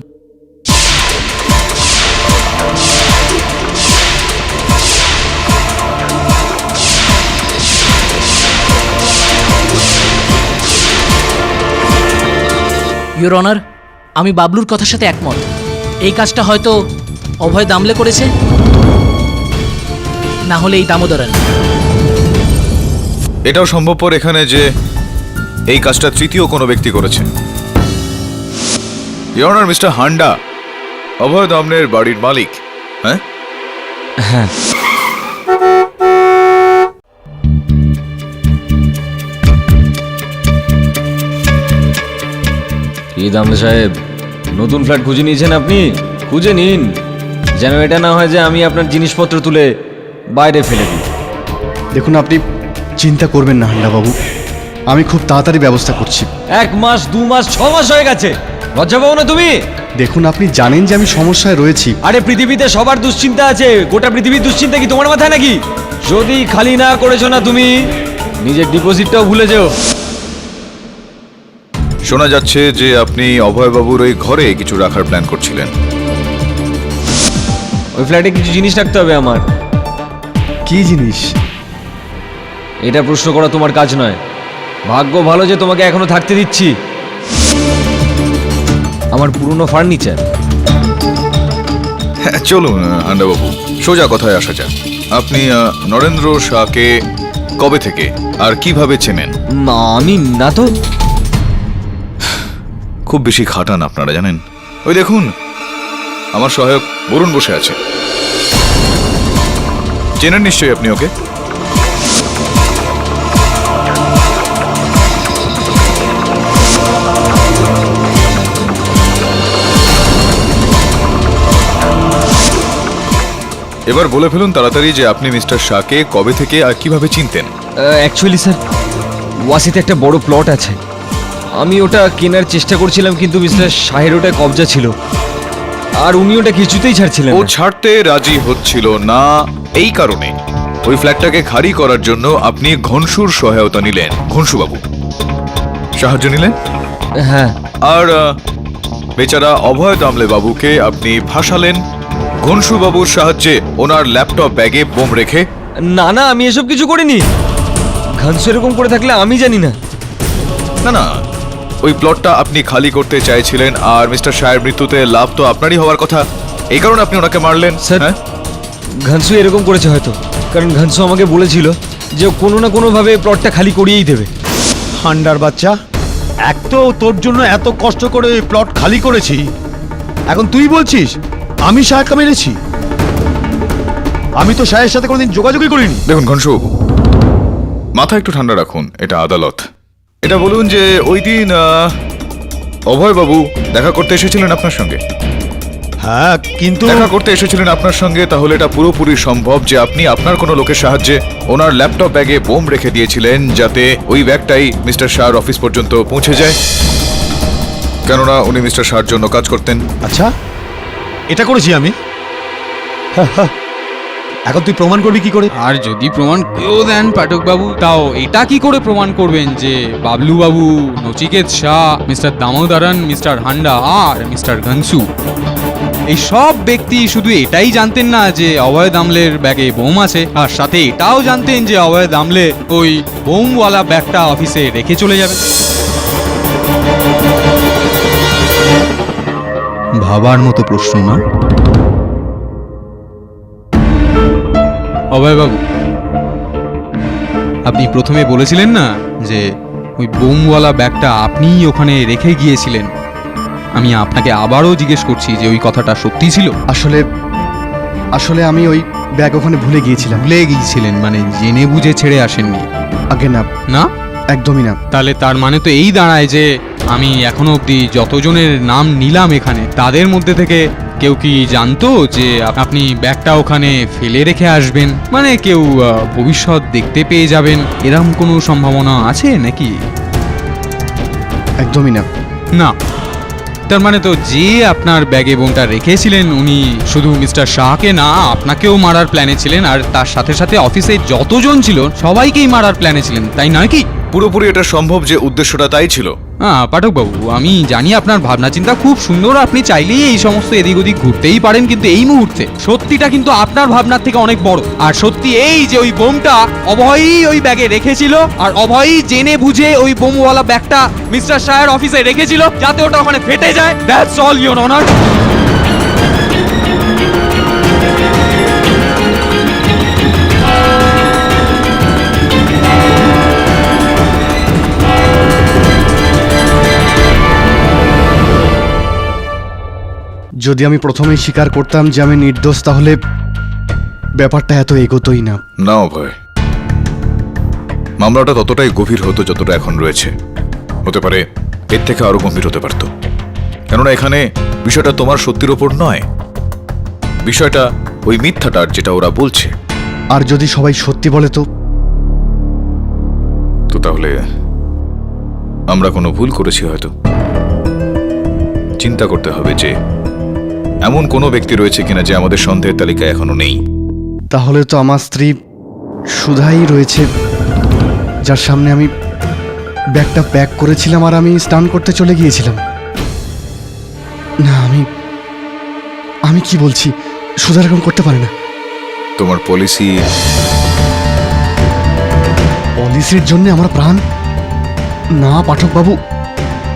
ইওর অনার, আমি বাবলুর কথার সাথে একমত। এই কাজটা হয়তো অভয় দামলে করেছে, না হলে এই দামোদরন। এটাও সম্ভবপর এখানে যে এই কাজটা তৃতীয় কোনো ব্যক্তি করেছে। ইওর অনার, মিস্টার হান্ডা অভয় দামনের বাড়ির মালিক। হ্যাঁ হ্যাঁ, কি দামলে সাহেব, নতুন ফ্ল্যাট খুঁজে নিয়েছেন আপনি? খুঁজে নিন, যেন এটা না হয় যে আমি আপনার জিনিসপত্র তুলে বাইরে ফেলে দিই। দেখুন, আপনি চিন্তা করবেন না হান্ডা বাবু, আমি খুব তাড়াতাড়ি ব্যবস্থা করছি। 1 মাস, 2 মাস, 6 মাস হয়ে গেছে, লজ্জা পাও না তুমি? দেখুন, আপনি জানেন যে আমি সমস্যায় রয়েছি। আরে পৃথিবীতে সবার দুশ্চিন্তা আছে, গোটা পৃথিবীর দুশ্চিন্তা কি তোমার মাথায় নাকি? যদি খালি না করেছো না তুমি, নিজের ডিপোজিটটাও ভুলে যেও। শোনা যাচ্ছে যে আপনি অভয়বাবুর ওই ঘরে কিছু রাখার প্ল্যান করছিলেন। ওই ফ্ল্যাটে কিছু জিনিস রাখতে হবে আমার। কি জিনিস? এটা প্রশ্ন করা তোমার কাজ নয়। ভাগ্য ভালো যে তোমাকে এখনো থাকতে দিচ্ছি। আমার পুরনো ফার্নিচার। হ্যাঁ, চলুন হান্ডাবাবু, সোজা কথায় আসা যাক। আপনি নরেন্দ্র শাহকে কবে থেকে আর কিভাবে চেনেন? আমি না তো। খুব বেশি খাটান আপনারা, জানেন। ওই দেখুন, আমার সহায়ক বরুণ বসে আছে। চেনেন নিশ্চয়ই আপনি ওকে। এবার বলে ফেলুন তাড়াতাড়ি যে আপনি মিস্টার শাহকে কবে থেকে আর কিভাবে চিনতেন। অ্যাকচুয়ালি স্যার, ওয়াসিতে একটা বড় প্লট আছে, আমি ওটা কেনার চেষ্টা করছিলাম, কিন্তু মিস্টার শাহের ওটা কবজা ছিল আর উনি ওটা কিছুতেই ছাড়ছিলেন ও না। ছাড়তে রাজি হচ্ছিল না, এই কারণে ওই ফ্ল্যাটটাকে খালি করার জন্য আপনি ঘনশুর সহায়তা নিলেন। ঘনশুবাবু সাহায্য নিলেন। হ্যাঁ, আর বেচারা অভয় দামলে বাবুকে আপনি ফাঁসালেন ঘনশুবাবুর সাহায্যে ওনার ল্যাপটপ ব্যাগে বোম রেখে। না না, আমি এসব কিছু করিনি। ঘানসু এরকম করে থাকলে আমি জানি না। না না, ওই প্লটটা আপনি খালি করতে চাইছিলেন, আর মিস্টার শাহের মৃত্যুতে লাভ তো আপনারই হওয়ার কথা, এই কারণে আপনি ওনাকে মারলেন। স্যার, হ্যাঁ, ঘানসু এরকম করেছে হয়তো, কারণ ঘানসু আমাকে বলেছিল যে ও কোনো না কোনোভাবে প্লটটা খালি করিয়েই দেবে। হান্ডার বাচ্চা, এক তো তোর জন্য এত কষ্ট করে ওই প্লট খালি করেছি, এখন তুই বলছিস আমি শাহকে মেরেছি? আমি তো শাহের সাথে কোনোদিন যোগাযোগই করিনি। দেখুন ঘনশুবাবু, মাথা একটু ঠান্ডা রাখুন, এটা আদালত। এটা বলুন যে ওই দিন অভয়বাবু দেখা করতে এসেছিলেন আপনার সঙ্গে? হ্যাঁ, কিন্তু দেখা করতে এসেছিলেন আপনার সঙ্গে, তাহলে এটা পুরোপুরি সম্ভব যে আপনি আপনার কোনো লোকের সাহায্যে ওনার ল্যাপটপ ব্যাগে বোম রেখে দিয়েছিলেন, যাতে ওই ব্যাগটাই মিস্টার শাহর অফিস পর্যন্ত পৌঁছে যায়, কেননা উনি মিস্টার শাহর জন্য কাজ করতেন। আচ্ছা, এটা করেছি আমি? এখন তুই প্রমাণ করবি কি করে? আর যদি প্রমাণ কেউ দেন পাঠক বাবু, তাও এটা কি করে প্রমাণ করবেন যে বাবলু বাবু, নচিকেত শাহ, মিস্টার দামোদরন, মিস্টার হান্ডা আর মিস্টার ঘনসু এই সব ব্যক্তি শুধু এটাই জানতেন না যে অভয় দামলের ব্যাগে বোম আছে, আর সাথে এটাও জানতেন যে অভয় দামলে ওই বোমওয়ালা ব্যাগটা অফিসে রেখে চলে যাবে? ভাবার মতো প্রশ্ন না? অভয়বাবু, আপনি প্রথমে বলেছিলেন না যে ওই বোমওয়ালা ব্যাগটা আপনিই ওখানে রেখে গিয়েছিলেন। আমি আপনাকে আবারও জিজ্ঞেস করছি যে ওই কথাটা সত্যি ছিল? আসলে আমি ওই ব্যাগ ওখানে ভুলে গিয়েছিলাম। ভুলে গিয়েছিলেন মানে জেনে বুঝে ছেড়ে আসেননি? আগে না, না, একদমই না। তাহলে তার মানে তো এই দাঁড়ায় যে আমি এখনো অবধি যতজনের নাম নিলাম এখানে, তাদের মধ্যে থেকে কেউ কি জানতো যে আপনি ব্যাগটা ওখানে ফেলে রেখে আসবেন? মানে কেউ ভবিষ্যৎ দেখতে পেয়ে যাবেন, এরকম কোনো সম্ভাবনা আছে নাকি? একদমই না। না, তার মানে তো যে আপনার ব্যাগে বোমটা রেখেছিলেন উনি শুধু মিস্টার শাহকে না আপনাকেও মারার প্ল্যানে ছিলেন, আর তার সাথে সাথে অফিসে যতজন ছিল সবাইকেই মারার প্ল্যানে ছিলেন, তাই নয় কি? পুরোপুরি এটা সম্ভব যে উদ্দেশ্যটা তাই ছিল। হ্যাঁ পাঠকবাবু, আমি জানি আপনার ভাবনা চিন্তা খুব সুন্দর, আপনি চাইলেই এই সমস্ত এদিক ওদিক ঘুরতেই পারেন, কিন্তু এই মুহূর্তে সত্যিটা কিন্তু আপনার ভাবনার থেকে অনেক বড়। আর সত্যি এই যে ওই বোমটা অভয়ই ওই ব্যাগে রেখেছিল, আর অভয়ই জেনে বুঝে ওই বোমওয়ালা ব্যাগটা মিস্টার শাহের অফিসে রেখেছিল যাতে ওটা ওখানে ফেটে যায়। That's all your honour. যদি আমি প্রথমেই স্বীকার করতাম যে আমি নির্দোষ, তাহলে ব্যাপারটা এত এগোতোই না। না অভয়, মামলাটা ততটাই গভীর হতো যতটা এখন রয়েছে। হতে পারে এর থেকে আরো গম্ভীর হতে পারত, কেননা এখানে বিষয়টা তোমার সত্যির ওপর নয়, বিষয়টা ওই মিথ্যাটার যেটা ওরা বলছে। আর যদি সবাই সত্যি বলে তো? তো তাহলে আমরা কোনো ভুল করেছি হয়তো। চিন্তা করতে হবে যে এমন কোনো ব্যক্তি রয়েছে কিনা যে আমাদের সন্দেহের তালিকায় এখনো নেই। তাহলে তো আমার স্ত্রী সুধাই রয়েছে, যার সামনে আমি ব্যাগটা প্যাক করেছিলাম আর আমি স্নান করতে চলে গিয়েছিলাম। না, আমি কি বলছি, সুধা এরকম করতে পারে না। তোমার পলিসির জন্য আমার প্রাণ? না পাঠকবাবু,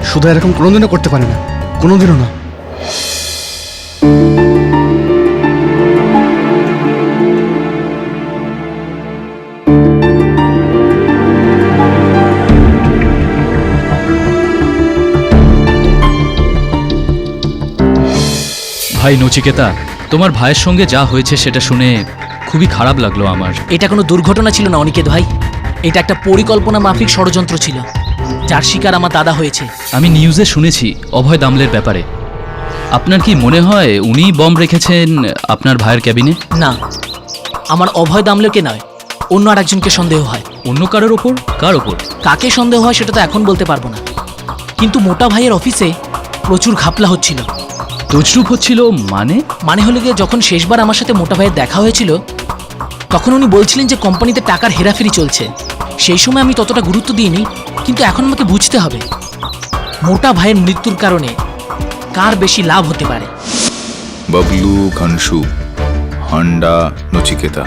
সুধা এরকম কোনোদিনও করতে পারে না, কোনোদিনও না। ভাই নচিকেতা, তোমার ভাইয়ের সঙ্গে যা হয়েছে সেটা শুনে খুবই খারাপ লাগলো আমার। এটা কোনো দুর্ঘটনা ছিল না অনিকেত ভাই, এটা একটা পরিকল্পনা মাফিক ষড়যন্ত্র ছিল, যার শিকার আমার দাদা হয়েছে। আমি নিউজে শুনেছি অভয় দামলের ব্যাপারে। আপনার কি মনে হয় উনি বম রেখেছেন আপনার ভাইয়ের ক্যাবিনে? না, আমার অভয় দামলেকে নয়, অন্য আর একজনকে সন্দেহ হয়। অন্য কারোর ওপর? কার ওপর? কাকে সন্দেহ হয় সেটা তো এখন বলতে পারবো না, কিন্তু মোটা ভাইয়ের অফিসে প্রচুর ঘাপলা হচ্ছিল। তজরুপ হচ্ছিল মানে হলো গিয়ে যখন শেষবার আমার সাথে মোটা ভাইয়ের দেখা হয়েছিল তখন উনি বলছিলেন যে কোম্পানিতে টাকার হেরাফেরি চলছে। সেই সময় আমি ততটা গুরুত্ব দিইনি, কিন্তু এখন আমাকে বুঝতে হবে মোটা ভাইয়ের মৃত্যুর কারণে কার বেশি লাভ হতে পারে। বাবলু, ঘানসু, হান্ডা, নচিকেতা,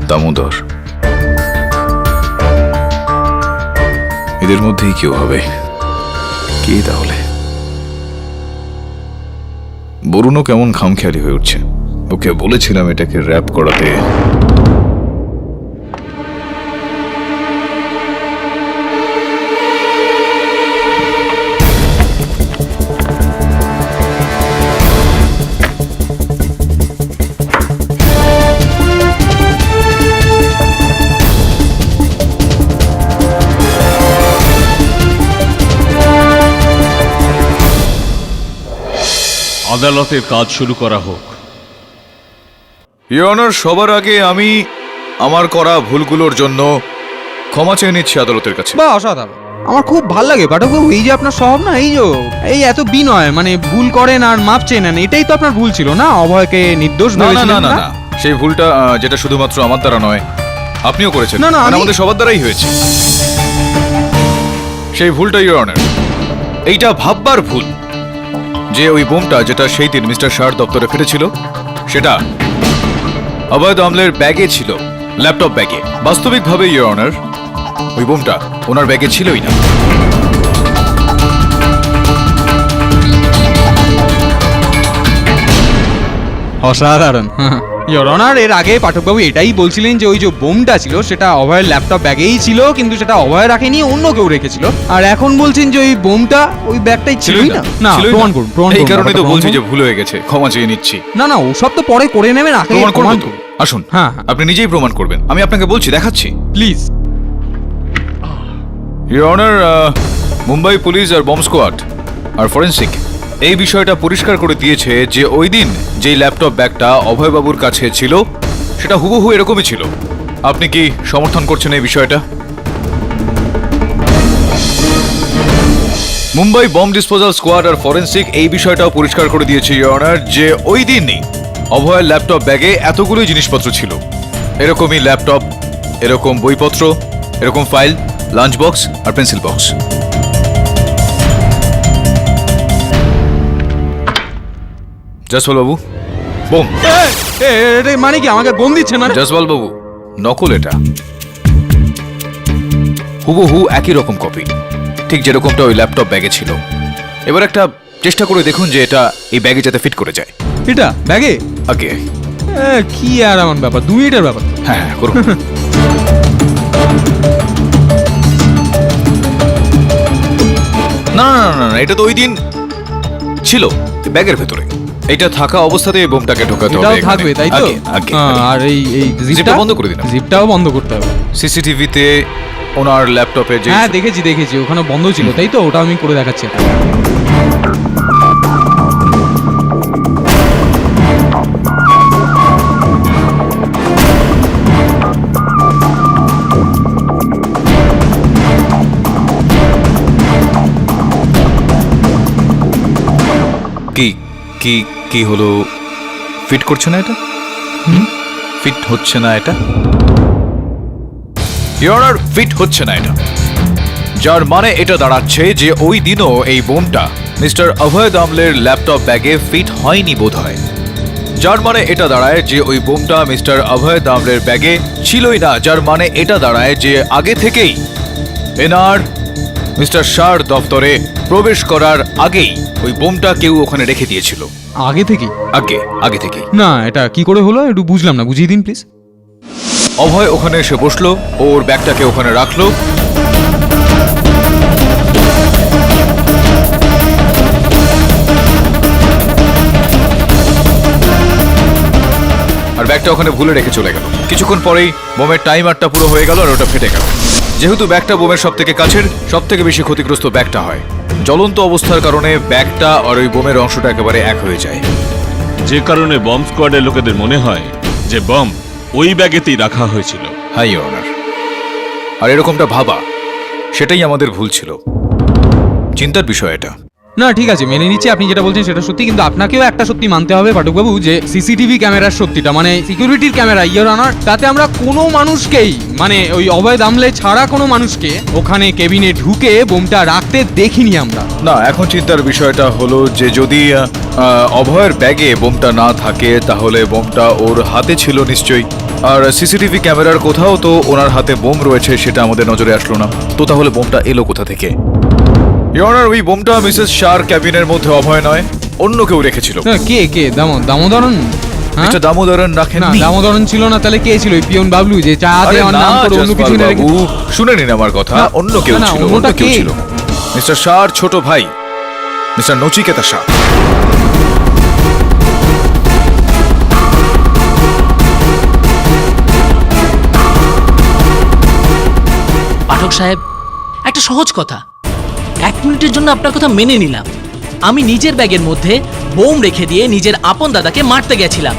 দামোদর, এদের মধ্যেই কেউ হবে। কে তাহলে? বরুণও কেমন খামখেয়ালি হয়ে উঠছে। ওকে বলেছিলাম এটাকে র্যাপ করাতে। আদালতের কাজ শুরু করা হোক। ইওর অনার, সবার আগে আমি আমার করা ভুলগুলোর জন্য ক্ষমা চেয়ে নিচ্ছি আদালতের কাছে। বা অসাধারণ, আমার খুব ভাল লাগে পাঠকবাবু, এই যে আপনার স্বভাব না, এই এত বিনয়, মানে ভুল করেন আর মাপ চেয়ে নেন, এটাই তো আপনার ভুল ছিল না? অভয়কে নির্দোষ না না ভেবেছিলেন না না? না, সেই ভুলটা যেটা শুধুমাত্র আমার দ্বারা নয়, আপনিও করেছেন। না, না, মানে আমি- আমাদের সবার দ্বারাই হয়েছে সেই ভুলটা। ইওর অনার, এইটা ভাববার ভুল যে ওই বোমটা যেটা সেই দিন মিস্টার শাহর দপ্তরে ফেটেছিল সেটা অভয় দামলের ব্যাগে ছিল, ল্যাপটপ ব্যাগে। বাস্তবিকভাবে ইওর অনার, ওই বোমটা ওনার ব্যাগে ছিলই না। অসাধারণ। ইওর অনার, এর আগে পাঠকবাবু এটাই বলছিলেন যে ওই যে বোমটা ছিল সেটা অভয়ের ল্যাপটপ ব্যাগেই ছিল, কিন্তু সেটা অভয় রাখেনি, অন্য কেউ রেখেছিল। আর এখন বলছেন যে ওই বোমটা ওই ব্যাগটাই ছিলই না। না, ছিলই না। প্রমাণ করুন, প্রমাণ এই করুন, কারণেই তো ব্যাপারটা বলছি প্রমাণ যে ভুল হয়ে গেছে, ক্ষমা চেয়ে নিচ্ছি। করুন। না না, ওসব তো পরে করে নেবেন, আগে প্রমাণ করবো প্রমাণ তো? করুন। আসুন, হ্যাঁ। আপনি নিজেই প্রমাণ করবেন। আমি আপনাকে বলছি, দেখাচ্ছি। Please. Your honour, Mumbai police আর বম্ব স্কোয়াড আর ফরেন্সিক এই বিষয়টা পরিষ্কার করে দিয়েছে যে ওই দিন যেই ল্যাপটপ ব্যাগটা অভয়বাবুর কাছে ছিল সেটা হুবহু এরকমই ছিল। আপনি কি সমর্থন করছেন এই বিষয়টা? মুম্বাই বম্ব ডিসপোজাল স্কোয়াড আর ফরেন্সিক এই বিষয়টাও পরিষ্কার করে দিয়েছে ইওর অনার যে ওই দিনই অভয়ের ল্যাপটপ ব্যাগে এতগুলোই জিনিসপত্র ছিল। এরকমই ল্যাপটপ, এরকম বইপত্র, এরকম ফাইল, লাঞ্চ বক্স আর পেন্সিল বক্স। জসওয়াল বাবু, বোম। এটা মানে কি আমাকে বোম দিচ্ছেন মানে? জসওয়াল বাবু, নকল এটা, হুবহু একই রকম কপি, ঠিক যেরকমটা ওই ল্যাপটপ ব্যাগে ছিল। এবার একটা চেষ্টা করে দেখুন যে এটা এই ব্যাগে যাতে ফিট করে যায়। এটা ব্যাগে? আগে কি আর এমন ব্যাপার, 2 মিনিটের ব্যাপার। হ্যাঁ হ্যাঁ করুন। না না না না, এটা তো ওই দিন ছিল ব্যাগের ভেতরে। এটা থাকা অবস্থাতে এই বোমটাকে ঢোকাতে হবে। এটাও এখানে। থাকবে তাই তো? আগে, আগে, আর এই জিপটা জিপটা বন্ধ করে দিন। জিপটাও বন্ধ করতে হবে। সিসিটিভিতে ওনার ল্যাপটপে যে হ্যাঁ দেখেছি, ওখানে বন্ধ ছিল তাই তো? ওটা আমি করে দেখাচ্ছি। কি কি কি হলো? ফিট করছে না এটা? ফিট হচ্ছে না এটা? ইওর ফিট হচ্ছে না এটা, যার মানে এটা দাঁড়াচ্ছে যে ওই দিনও এই বোমটা মিস্টার অভয় দামলের ল্যাপটপ ব্যাগে ফিট হয়নি বোধহয়। যার মানে এটা দাঁড়ায় যে ওই বোমটা মিস্টার অভয় দামলের ব্যাগে ছিলই না। যার মানে এটা দাঁড়ায় যে আগে থেকেই এনার মিস্টার শাহর দফতরে প্রবেশ করার আগেই ওই বোমটা কেউ ওখানে রেখে দিয়েছিল। আগে থেকেই? আগে থেকেই। না, এটা কি করে হলো একটু বুঝলাম না, বুঝিয়ে দিন প্লিজ। অভয় ওখানে এসে বসলো, ওর ব্যাগটাকে ওখানে রাখলো, আর ব্যাগটা ওখানে ভুলে রেখে চলে গেল। কিছুক্ষণ পরেই বোমের টাইমারটা পুরো হয়ে গেল আর ওটা ফেটে গেল। যেহেতু ব্যাগটা বোমের সব থেকে কাছের, সব থেকে বেশি ক্ষতিগ্রস্ত ব্যাগটা হয়। জ্বলন্ত অবস্থার কারণে ব্যাগটা আর ওই বোমের অংশটা একেবারে এক হয়ে যায়। যে কারণে বম্ব স্কোয়াডের লোকেদের মনে হয় যে বম ওই ব্যাগেতেই রাখা হয়েছিল। হাই অনার, আর এরকমটা ভাবা সেটাই আমাদের ভুল ছিল। চিন্তার বিষয় এটা। না ঠিক আছে, মেনে নিচ্ছি আপনি যেটা বলছেন সেটা সত্যি, কিন্তু আপনাকেও একটা সত্যি মানতে হবে পাঠকবাবু যে সিসিটিভি ক্যামেরার সত্যিটা মানে সিকিউরিটির ক্যামেরা ইওর অনার, তাতে আমরা কোনো মানুষকেই মানে ওই অভয় দামলে ছাড়া কোনো মানুষকে ওখানে কেবিনে ঢুকে বোমটা রাখতে দেখিনি আমরা। না, এখন চিন্তার বিষয়টা হলো যে যদি অভয়ের ব্যাগে বোমটা না থাকে তাহলে বোমটা ওর হাতে ছিল নিশ্চয়ই। আর সিসিটিভি ক্যামেরার কোথাও তো ওনার হাতে বোম রয়েছে, সেটা আমাদের নজরে আসলো না। তো তাহলে বোমটা এলো কোথা থেকে? ইওনার, ওই বোমটা মিসেস শাহর ক্যাবিনের মধ্যে অভয় নয়, অন্য কেউ রেখেছিল। কে দামোদরন? এটা দামোদরন রাখেন না, না? দামোদরন ছিল না, তাহলে কে ছিল? ওই পিয়ন বাবলু যে চা দেওয়ার নাম করে অন্য কিছু না রেখে। শুনে নিন আমার কথা, না, অন্য কেউ না, ছিল, অন্যটা অন্য কেউ কে? ছিল। মিস্টার শাহর ছোট ভাই মিস্টার নচিকেতা শাহ। পাঠক সাহেব, একটা সহজ কথা, 1 মিনিটের জন্য আপনার কথা মেনে নিলাম। আমি নিজের ব্যাগের মধ্যে বোম রেখে দিয়ে নিজের আপন দাদাকে মারতে গেছিলাম,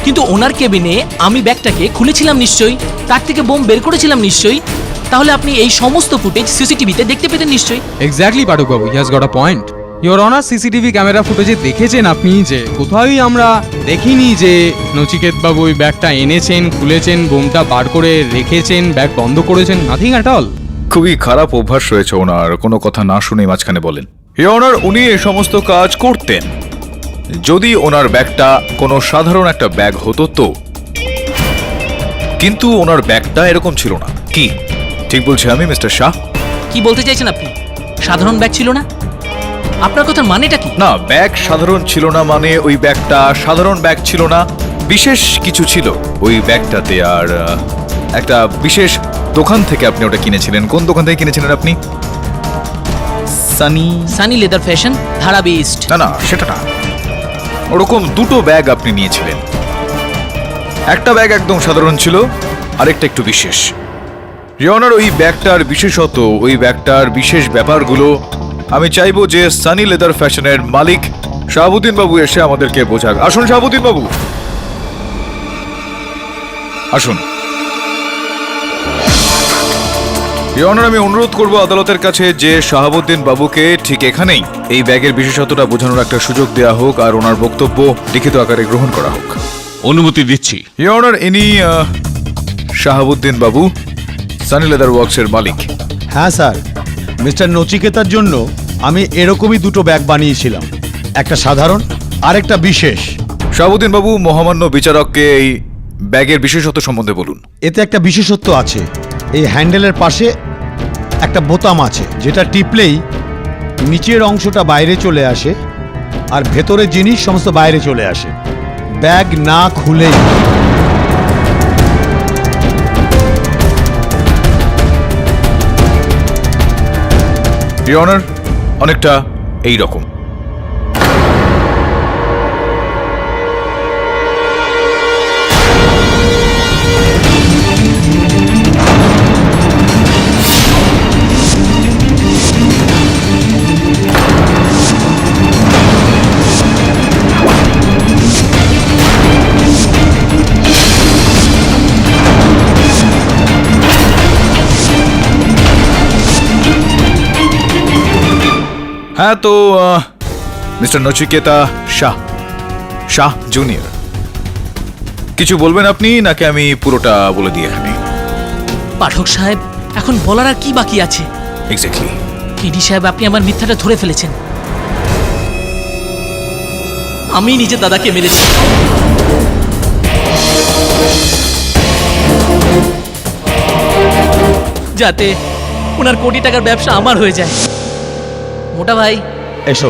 কিন্তু ওনার কেবিনে আমি ব্যাগটাকে খুলেছিলাম নিশ্চয়ই, তার থেকে বোম বের করেছিলাম নিশ্চয়ই। তাহলে আপনি এই সমস্ত ফুটেজ সিসিটিভিতে দেখতে পেতেন নিশ্চয়ই। এক্স্যাক্টলি পাঠকবাবু, he has got a point. Your honour, CCTV camera ফুটেজে দেখেছেন আপনি যে কোথাওই আমরা দেখিনি যে নচিকেত বাবু ওই ব্যাগটা এনেছেন, খুলেছেন, বোমটা বার করে রেখেছেন, ব্যাগ বন্ধ করেছেন, নাথিং অ্যাট অল। খুবই খারাপ অভ্যাস রয়েছে ওনার, কোনো কথা না শুনে মাঝখানে বলেন। ওনার উনি এই সমস্ত কাজ করতেন যদি ওনার ব্যাগটা কোনো সাধারণ একটা ব্যাগ হতো তো, কিন্তু ওনার ব্যাগটা এরকম ছিল না। কি ঠিক বলছি আমি মিস্টার শাহ? কি বলতে চাইছেন আপনি? সাধারণ ব্যাগ ছিল না? আপনার কথার মানেটা কি? না, ব্যাগ সাধারণ ছিল না মানে ওই ব্যাগটা সাধারণ ব্যাগ ছিল না, বিশেষ কিছু ছিল ওই ব্যাগটাতে। আর একটা বিশেষ দোকান থেকে আপনি ওটা কিনেছিলেন। কোন দোকান থেকে কিনেছিলেন আপনি? Sunny Leather Fashion, Dharavi East. না, সেটা না। ওরকম দুটো ব্যাগ আপনি নিয়েছিলেন। একটা ব্যাগ একদম সাধারণ ছিল, আরেকটা একটু বিশেষ। রিওনার, ওই ব্যাগটার বিশেষত, ওই ব্যাগটার বিশেষ ব্যাপারগুলো আমি চাইবো যে সানি লেদার ফ্যাশনের মালিক শাহাবুদ্দিন বাবু এসে আমাদেরকে বোঝাক। আসুন শাহাবুদ্দিন বাবু, আসুন। ইওর অনার, আমি অনুরোধ করব আদালতের কাছে যে শাহাবুদ্দিন বাবুকে ঠিক এখানেই এই ব্যাগের বিশেষত্বটা বোঝানোর একটা সুযোগ দেওয়া হোক আর ওনার বক্তব্য লিখিত আকারে গ্রহণ করা হোক। অনুমতি দিচ্ছি। ইওর অনার, ইনি শাহাবুদ্দিন বাবু, সানি লেদার ওয়ার্কসের মালিক। হ্যাঁ স্যার, মিস্টার নচিকেতার জন্য আমি এরকমই দুটো ব্যাগ বানিয়েছিলাম, একটা সাধারণ আর একটা বিশেষ। শাহাবুদ্দিন বাবু, মহামান্য বিচারককে এই ব্যাগের বিশেষত্ব সম্বন্ধে বলুন। এতে একটা বিশেষত্ব আছে, এই হ্যান্ডেলের পাশে একটা বোতাম আছে, যেটা টিপলেই নিচের অংশটা বাইরে চলে আসে আর ভেতরের জিনিস সমস্ত বাইরে চলে আসে, ব্যাগ না খুলেই। ইওর অনার, অনেকটা এই রকম। হ্যাঁ, তো মিস্টার নচিকেতা শাহ জুনিয়র, কিছু বলবেন আপনি, নাকি আমি পুরোটা বলে দিই এখানে? পাঠক সাহেব, এখন বলার আর কি বাকি আছে? এক্স্যাক্টলি। কেডি সাহেব, আপনি আমার মিথ্যাটা ধরে ফেলেছেন। আমি নিজের দাদাকে মেরেছি। যাতে ওনার কোটি টাকার ব্যবসা আমার হয়ে যায়। মোটা ভাই, এসো।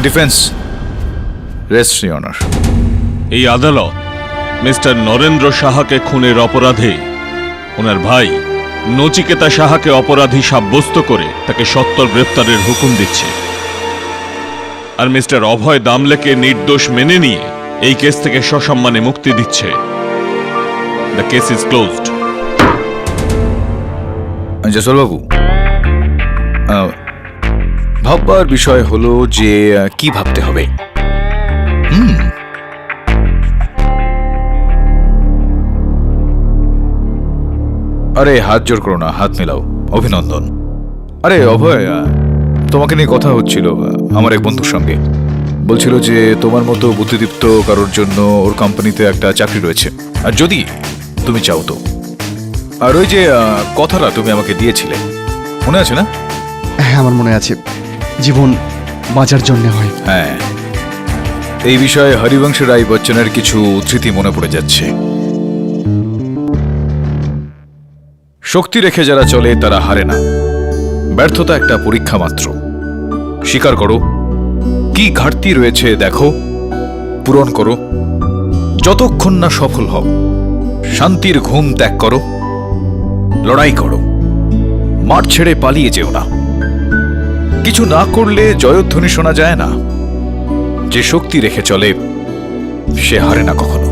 Defence rest, your honour. এই আদালত মিস্টার নরেন্দ্র সাহাকে খুনের অপরাধে ওনার ভাই নচিকেতা সাহাকে অপরাধী সাব্যস্ত করে তাকে সত্বর গ্রেপ্তারের হুকুম দিচ্ছে, আর মিস্টার অভয় দামলেকে নির্দোষ মেনে নিয়ে এই কেস থেকে সসম্মানে মুক্তি দিচ্ছে। The case is closed. Jaiswal বাবু, ভাববার বিষয় হলো যে কি ভাবতে হবে। আরে হাত জোর করো না, হাত মেলাও। অভিনন্দন। আরে অভয়, তোমাকে নিয়ে কথা হচ্ছিল আমার এক বন্ধুর সঙ্গে। বলছিল যে তোমার মতো বুদ্ধিদীপ্ত কারোর জন্য ওর কোম্পানিতে একটা চাকরি রয়েছে, আর যদি তুমি চাও তো। আর ওই যে কথাটা তুমি আমাকে দিয়েছিলে, মনে আছে না? হ্যাঁ, আমার মনে আছে, জীবন বাঁচার জন্য হয়। হ্যাঁ, এই বিষয়ে হরিবংশ রায় বচ্চনের কিছু উদ্ধৃতি মনে পড়ে যাচ্ছে। শক্তি রেখে যারা চলে তারা হারে না, ব্যর্থতা একটা পরীক্ষা মাত্র। স্বীকার করো, কি ঘাটতি রয়েছে দেখো, পূরণ করো। যতক্ষণ না সফল হও, শান্তির ঘুম ত্যাগ করো, লড়াই করো, মাঠ ছেড়ে পালিয়ে যেও না। কিছু না করলে জয়ধ্বনি শোনা যায় না। যে শক্তি রেখে চলে সে হারে না কখনো।